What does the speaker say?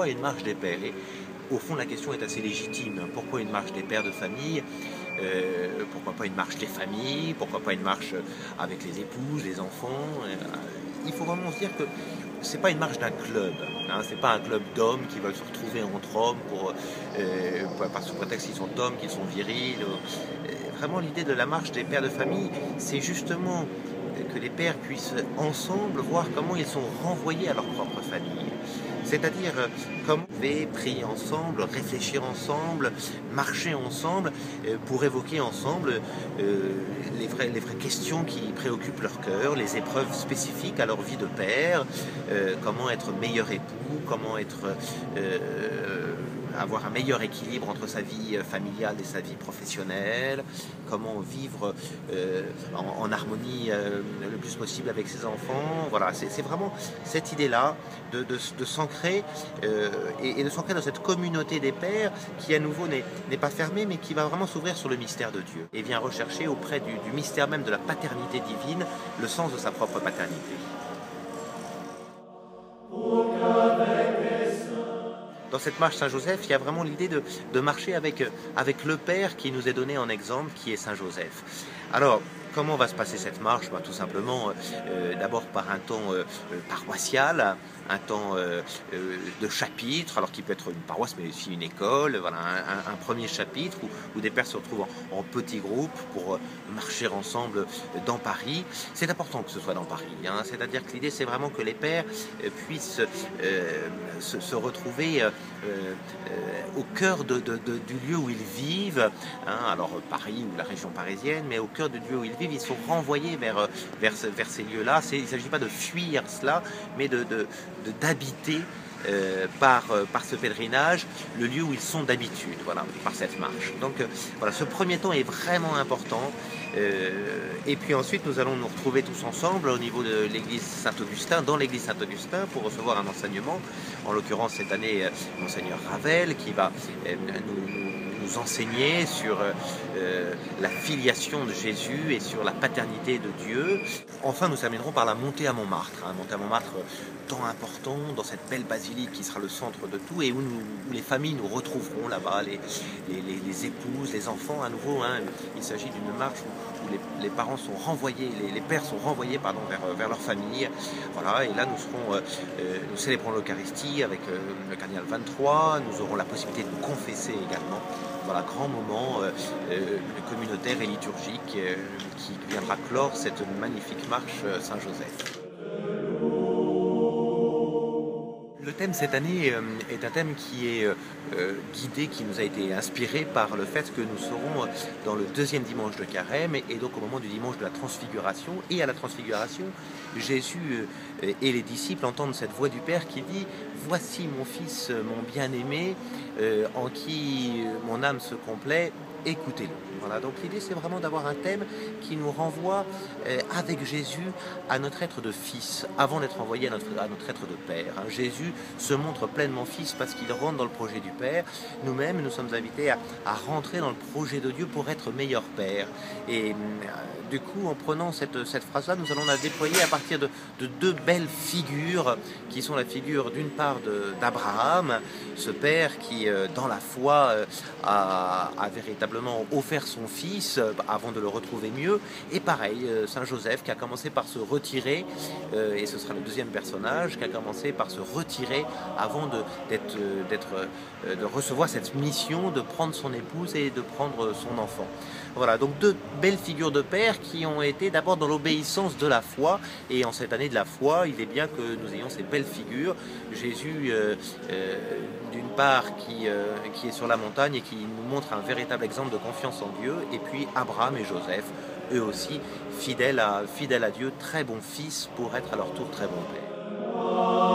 pourquoi une marche des pères? Et au fond, la question est assez légitime. Pourquoi une marche des pères de famille? Pourquoi pas une marche des familles? Pourquoi pas une marche avec les épouses, les enfants? Il faut vraiment se dire que c'est pas une marche d'un club, hein, c'est pas un club d'hommes qui veulent se retrouver entre hommes par sous prétexte qu'ils sont hommes, qu'ils sont virils. Vraiment, l'idée de la marche des pères de famille, c'est justement que les pères puissent ensemble voir comment ils sont renvoyés à leur propre famille. C'est-à-dire comment prier ensemble, réfléchir ensemble, marcher ensemble pour évoquer ensemble les vraies questions qui préoccupent leur cœur, les épreuves spécifiques à leur vie de père, comment être meilleur époux, comment avoir un meilleur équilibre entre sa vie familiale et sa vie professionnelle, comment vivre en harmonie le plus possible avec ses enfants. Voilà, c'est vraiment cette idée-là de s'ancrer et de s'ancrer dans cette communauté des pères qui à nouveau n'est pas fermée mais qui va vraiment s'ouvrir sur le mystère de Dieu et vient rechercher auprès du mystère même de la paternité divine le sens de sa propre paternité. Dans cette marche Saint-Joseph, il y a vraiment l'idée de marcher avec le Père qui nous est donné en exemple, qui est Saint-Joseph. Alors, comment va se passer cette marche? Tout simplement, d'abord par un temps paroissial, un temps de chapitre, alors qui peut être une paroisse mais aussi une école, voilà, un premier chapitre où des pères se retrouvent en petits groupes pour marcher ensemble dans Paris. C'est important que ce soit dans Paris, hein, c'est-à-dire que l'idée c'est vraiment que les pères puissent se retrouver au cœur du lieu où ils vivent, hein, alors Paris ou la région parisienne, mais au cœur du lieu où ils vivent, ils sont renvoyés vers ces lieux-là. Il ne s'agit pas de fuir cela, mais d'habiter par ce pèlerinage le lieu où ils sont d'habitude, voilà, par cette marche. Donc voilà, ce premier temps est vraiment important. Et puis ensuite, nous allons nous retrouver tous ensemble au niveau de l'église Saint-Augustin, dans l'église Saint-Augustin, pour recevoir un enseignement. En l'occurrence, cette année, Monseigneur Ravel, qui va nous enseigner sur la filiation de Jésus et sur la paternité de Dieu. Enfin, nous terminerons par la montée à Montmartre. Montée à Montmartre, temps important, dans cette belle basilique qui sera le centre de tout et où les familles nous retrouveront là-bas, les épouses, les enfants à nouveau. Hein. Il s'agit d'une marche où les parents sont renvoyés, les pères sont renvoyés vers leur famille. Voilà, et là nous célébrons l'Eucharistie avec le cardinal 23, nous aurons la possibilité de nous confesser également. Voilà, grand moment communautaire et liturgique qui viendra clore cette magnifique marche Saint-Joseph. Le thème cette année est un thème qui est guidé, qui nous a été inspiré par le fait que nous serons dans le deuxième dimanche de Carême et donc au moment du dimanche de la Transfiguration. Et à la Transfiguration, Jésus et les disciples entendent cette voix du Père qui dit « Voici mon Fils, mon bien-aimé, en qui mon âme se complaît, écoutez-le ». Voilà, donc l'idée c'est vraiment d'avoir un thème qui nous renvoie avec Jésus à notre être de fils, avant d'être envoyé à notre être de père. Hein. Jésus se montre pleinement fils parce qu'il rentre dans le projet du Père. Nous-mêmes, nous sommes invités à rentrer dans le projet de Dieu pour être meilleur père. Et du coup, en prenant cette phrase-là, nous allons la déployer à partir de deux belles figures qui sont la figure d'une part d'Abraham, ce père qui, dans la foi, a véritablement offert son fils avant de le retrouver mieux, et pareil, Saint Joseph qui a commencé par se retirer, et ce sera le deuxième personnage, qui a commencé par se retirer avant de recevoir cette mission de prendre son épouse et de prendre son enfant. Voilà, donc deux belles figures de pères qui ont été d'abord dans l'obéissance de la foi, et en cette année de la foi, il est bien que nous ayons ces belles figures. Jésus, d'une part, qui est sur la montagne et qui nous montre un véritable exemple de confiance en Dieu, et puis Abraham et Joseph, eux aussi fidèles à Dieu, très bons fils pour être à leur tour très bons pères.